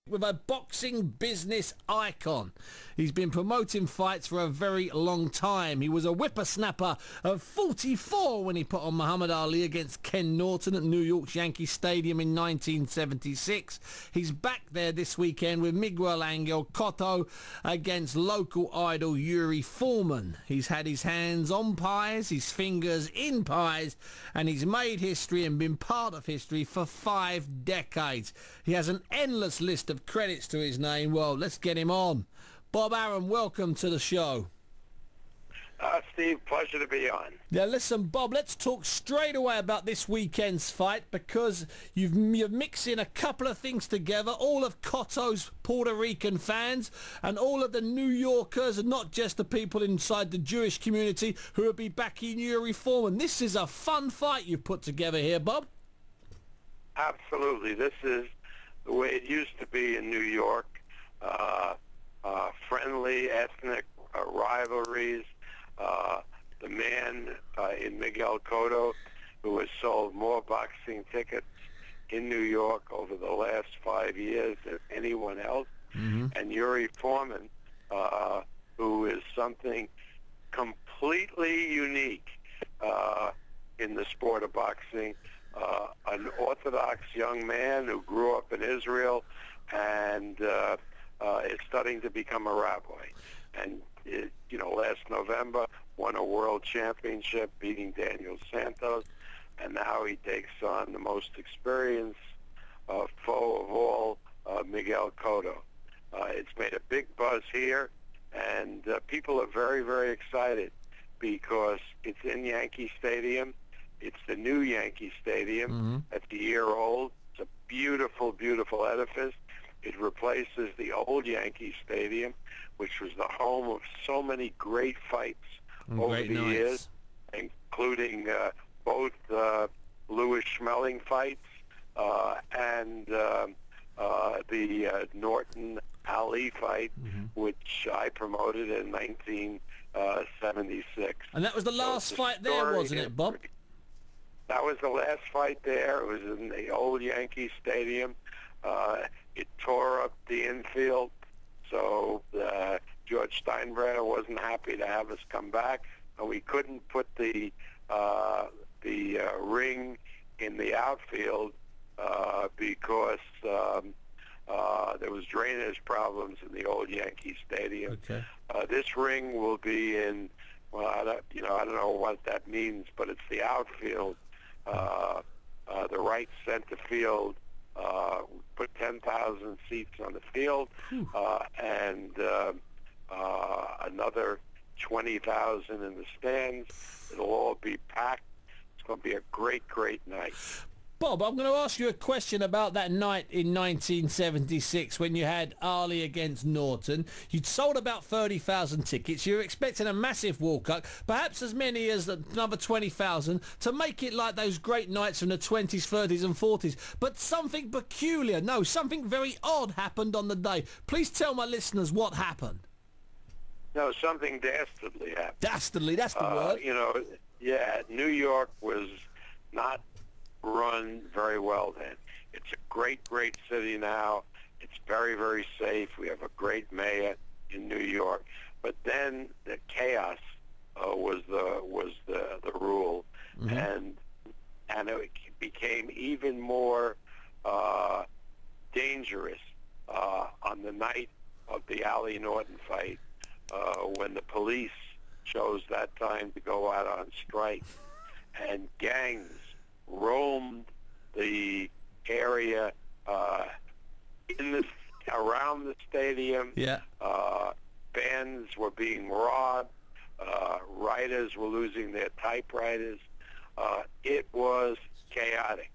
With a boxing business icon. He's been promoting fights for a very long time. He was a whippersnapper of 44 when he put on Muhammad Ali against Ken Norton at New York's Yankee Stadium in 1976. He's back there this weekend with Miguel Angel Cotto against local idol Yuri Foreman. He's had his hands on pies, his fingers in pies, and he's made history and been part of history for 5 decades. He has an endless list of credits to his name. Well, let's get him on. Bob Arum, welcome to the show. Steve, pleasure to be on. Now listen, Bob, let's talk straight away about this weekend's fight, because you're mixing a couple of things together. All of Cotto's Puerto Rican fans and all of the New Yorkers, and not just the people inside the Jewish community who will be backing Yuri Foreman. This is a fun fight you've put together here, Bob. Absolutely. This is the way it used to be in New York. Friendly ethnic rivalries. The man in Miguel Cotto, who has sold more boxing tickets in New York over the last 5 years than anyone else. And Yuri Foreman, who is something completely unique in the sport of boxing. An Orthodox young man who grew up in Israel and is studying to become a rabbi. And, last November won a world championship beating Daniel Santos, and now he takes on the most experienced foe of all, Miguel Cotto. It's made a big buzz here, and people are very, very excited because it's in Yankee Stadium. It's the new Yankee Stadium. That's a year old. It's a beautiful, beautiful edifice. It replaces the old Yankee Stadium, which was the home of so many great fights over the years, including both Louis Schmeling fights and the Norton-Ali fight, which I promoted in 1976. And that was the last fight there, wasn't it, Bob? That was the last fight there. It was in the old Yankee Stadium. It tore up the infield, so George Steinbrenner wasn't happy to have us come back, and we couldn't put the ring in the outfield because there was drainage problems in the old Yankee Stadium. Okay. This ring will be in, well, I don't know what that means, but it's the outfield, the right center field. Put 10,000 seats on the field, and another 20,000 in the stands. It'll all be packed. It's going to be a great, great night. Bob, I'm going to ask you a question about that night in 1976 when you had Ali against Norton. You'd sold about 30,000 tickets. You were expecting a massive walk-up, perhaps as many as another 20,000, to make it like those great nights from the 20s, 30s and 40s. But something peculiar, no, something very odd happened on the day. Please tell my listeners what happened. No, something dastardly happened. Dastardly, that's the word. New York was not run very well then. It's a great, great city now. It's very, very safe. We have a great mayor in New York. But then the chaos was the rule, and it became even more dangerous on the night of the Ali Norton fight when the police chose that time to go out on strike, and gangs roamed the area around the stadium. Fans were being robbed. Writers were losing their typewriters. It was chaotic.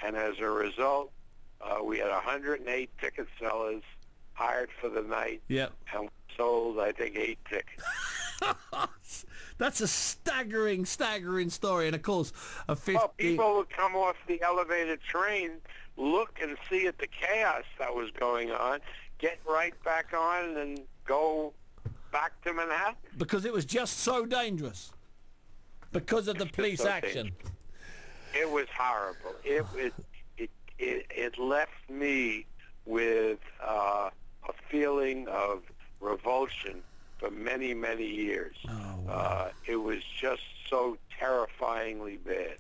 And as a result, we had 108 ticket sellers hired for the night. And sold, I think, 8 tickets. That's a staggering story. And of course, people would come off the elevated train, look and see at the chaos that was going on, get right back on and go back to Manhattan. Because it was just so dangerous. Because of the police action. It was horrible. It left me with a feeling of revulsion for many, many years. Oh, wow. It was just so terrifyingly bad.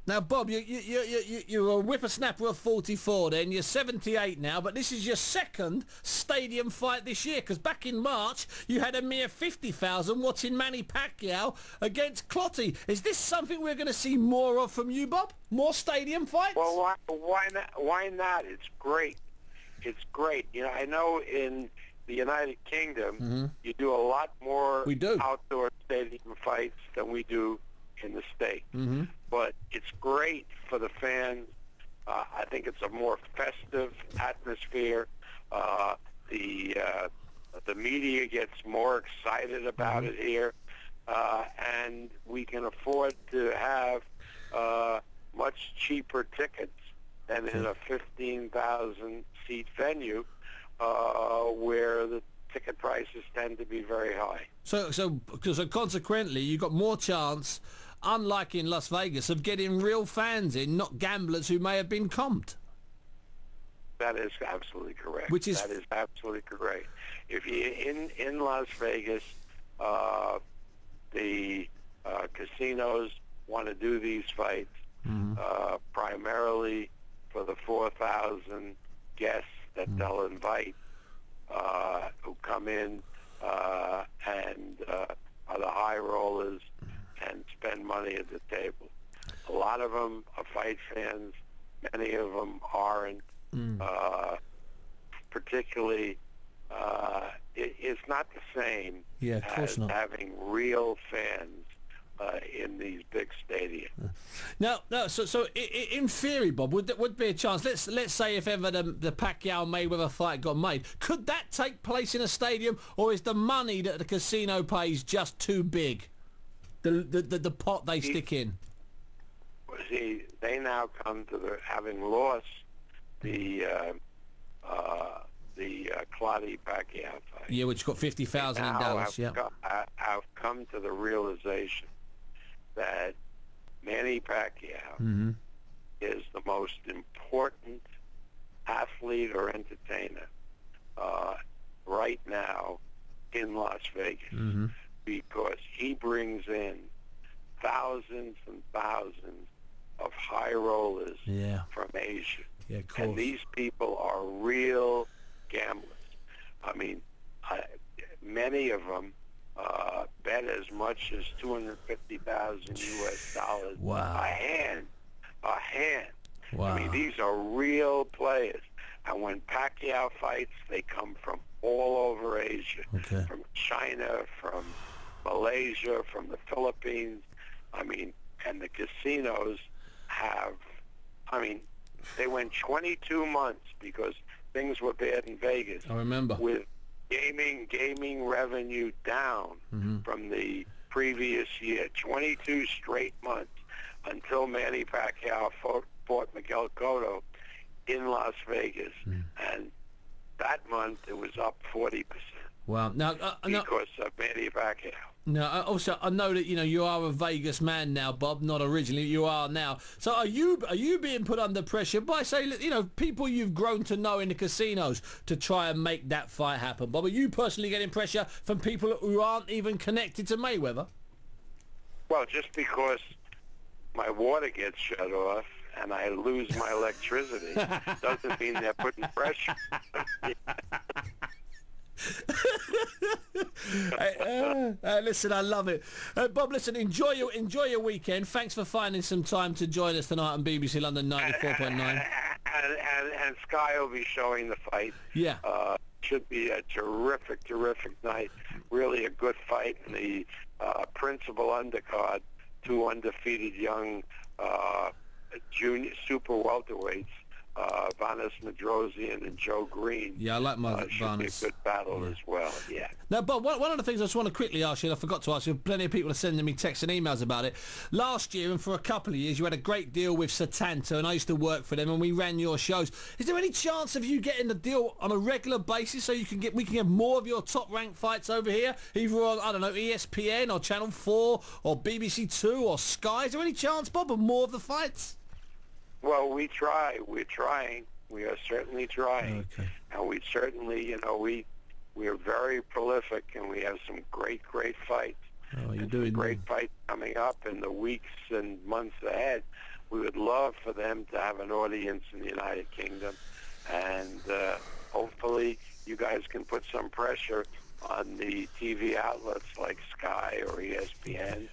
Now, Bob, you're a whippersnapper of 44 then. You're 78 now, but this is your second stadium fight this year, because back in March, you had a mere 50,000 watching Manny Pacquiao against Cotto. Is this something we're going to see more of from you, Bob? More stadium fights? Well, why not? Why not? It's great. It's great. You know, I know in the United Kingdom, you do a lot more outdoor stadium fights than we do in the States. But it's great for the fans. I think it's a more festive atmosphere. The media gets more excited about it here, and we can afford to have much cheaper tickets than in a 15,000 seat venue, where the ticket prices tend to be very high. So consequently, you've got more chance, unlike in Las Vegas, of getting real fans in, not gamblers who may have been comped. That is absolutely correct. That is absolutely correct. If you in Las Vegas, the casinos want to do these fights primarily for the 4,000 guests that they'll invite, who come in and are the high rollers and spend money at the table. A lot of them are fight fans. Many of them aren't. Particularly, it's not the same as having real fans in these big stadiums. So in theory, Bob, would be a chance. Let's say if ever the Pacquiao Mayweather fight got made, could that take place in a stadium, or is the money that the casino pays just too big? The pot they stick in. See, they now come to having lost the Cotto Pacquiao fight. Yeah, which got 50,000 in Dallas. I've come to the realization that Manny Pacquiao is the most important athlete or entertainer right now in Las Vegas, because he brings in thousands and thousands of high rollers from Asia. Yeah, of course. And these people are real gamblers. I mean, many of them bet as much as $250,000 US dollars a hand. Wow. I mean, these are real players. And when Pacquiao fights, they come from all over Asia, from China, from Malaysia, from the Philippines. I mean, and the casinos have, they went 22 months because things were bad in Vegas. I remember. With gaming revenue down from the previous year, 22 straight months, until Manny Pacquiao fought Miguel Cotto in Las Vegas. And that month it was up 40%. Wow. Now, because of Manny Pacquiao. Now, also, I know that you are a Vegas man now, Bob. Not originally, you are now. So, are you being put under pressure by, say, people you've grown to know in the casinos to try and make that fight happen? Bob, are you personally getting pressure from people who aren't even connected to Mayweather? Well, just because my water gets shut off and I lose my electricity doesn't mean they're putting pressure. Listen, I love it. Bob, listen, enjoy your weekend. Thanks for finding some time to join us tonight on BBC London 94.9. And Sky will be showing the fight. Yeah. Should be a terrific night. Really a good fight in the principal undercard. Two undefeated young junior super welterweights, Vanes Medrosian and Joe Green. Yeah, I like my should be a good battle as well. Yeah. Now, Bob, one of the things I just want to quickly ask you, and I forgot to ask you, plenty of people are sending me texts and emails about it. Last year, and for a couple of years, you had a great deal with Satanta, and I used to work for them, and we ran your shows. Is there any chance of you getting the deal on a regular basis so we can get more of your top-ranked fights over here, either on, I don't know, ESPN or Channel 4 or BBC 2 or Sky? Is there any chance, Bob, of more of the fights? Well, we try. We're trying. We are certainly trying. Okay. And we certainly, we are very prolific, and we have some great fights. Oh, you're and doing some great fights coming up in the weeks and months ahead. We would love for them to have an audience in the United Kingdom, and hopefully you guys can put some pressure on the TV outlets like Sky or ESPN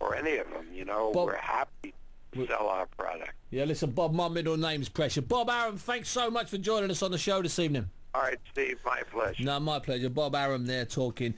or any of them. Bob, we're happy to sell our product. Yeah, listen, Bob, my middle name's Pressure. Bob Arum, thanks so much for joining us on the show this evening. All right, Steve, my pleasure. No, my pleasure. Bob Arum there talking